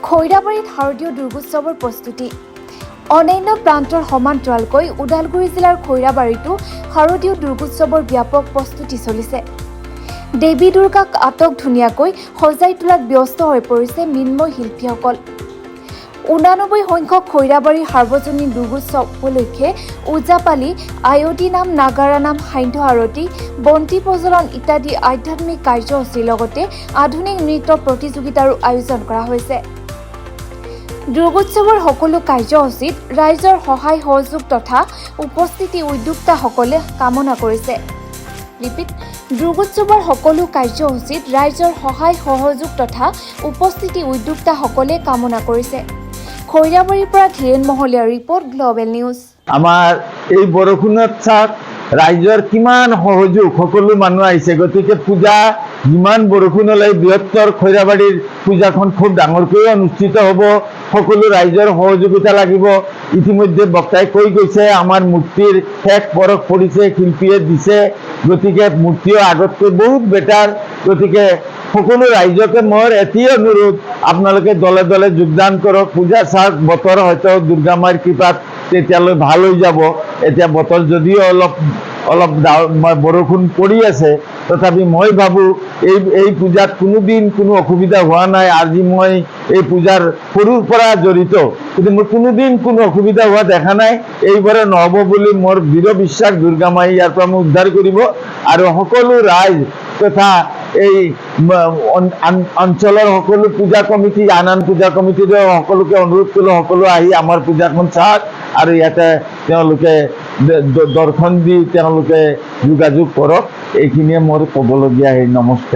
খৈৰাবাৰীত শাৰদীয় দুৰ্গোৎসৱৰ প্ৰস্তুতি। অন্যান্য প্ৰান্তৰ সমান্তৰালকৈ ওদালগুৰি জিলাৰ খৈৰাবাৰীতো শাৰদীয় দুৰ্গোৎসৱৰ ব্যাপক প্ৰস্তুতি চলিছে। দেৱী দুৰ্গাক আটক ধুনীয়াকৈ সজাই তোলাত ব্যস্ত হৈ পৰিছে মৃন্ময় শিল্পীসকল। 89 সংখ্যক খৈৰাবাৰীৰ সাৰ্বজনীন দুৰ্গোৎসৱ উপলক্ষে ওজাপালি, আয়তী নাম, নাগাৰা নাম, সান্ধ্য আৰতি, বন্তি প্ৰজ্বলন ইত্যাদি আধ্যাত্মিক কাৰ্যসূচীৰ লগতে আধুনিক নৃত্য প্ৰতিযোগিতাৰো আয়োজন কৰা হৈছে। দুৰ্গোৎসৱৰ সকলো কাৰ্যসূচীত ৰাইজৰ সহায় সহযোগ তথা উপস্থিতি উদ্যোক্তাসকলে কামনা কৰিছে। দুৰ্গোৎসৱৰ সকলো কাৰ্যসূচীত ৰাইজৰ সহায় সহযোগ তথা উপস্থিতি উদ্যোক্তাসকলে কামনা কৰিছে। খৈৰাবাৰীৰ পৰা ধীৰেন মহলীয়াৰ ৰিপৰ্ট, গ্ল'বেল নিউজ। আমাৰ এই বৰষুণত চাওক ৰাইজৰ কিমান সহযোগ, সকলো মানুহ আহিছে। গতিকে পূজা যিমান বৰষুণ হ'লে বৃহত্তৰ খৈৰাবাৰীৰ পূজাখন খুব ডাঙৰকৈ অনুষ্ঠিত হ'ব। সকলো ৰাইজৰ সহযোগিতা লাগিব। ইতিমধ্যে বক্তাই কৈ গৈছে আমাৰ মূৰ্তিৰ শেষ পৰশ পৰিছে, শিল্পীয়ে দিছে। গতিকে মূৰ্তিও আগতকৈ বহুত বেটাৰ। গতিকে সকলো ৰাইজকে মোৰ এটি অনুৰোধ, আপোনালোকে দলে দলে যোগদান কৰক। পূজা চাওক, বতৰ হয়তো দুৰ্গা মাৰ কৃপাত তেতিয়ালৈ ভাল হৈ যাব। এতিয়া বতৰ যদিও অলপ বৰষুণ পৰি আছে, তথাপি মই ভাবোঁ এই পূজাত কোনোদিন কোনো অসুবিধা হোৱা নাই। আজি মই এই পূজাৰ সৰুৰ পৰা জড়িত, কিন্তু মোৰ কোনোদিন কোনো অসুবিধা হোৱা দেখা নাই। এইবাৰে নহ'ব বুলি মোৰ দৃঢ় বিশ্বাস, দুৰ্গা মাই ইয়াৰ পৰা মোক উদ্ধাৰ কৰিব। আৰু সকলো ৰাইজ তথা এই অঞ্চলৰ সকলো পূজা কমিটি, আন আন পূজা কমিটিৰ সকলোকে অনুৰোধ কৰিলোঁ, সকলো আহি আমাৰ পূজাখন চাওক আৰু ইয়াতে তেওঁলোকে দৰ্শন দি তেওঁলোকে যোগাযোগ কৰক। এইখিনিয়ে মোৰ ক'বলগীয়া। নমস্কাৰ।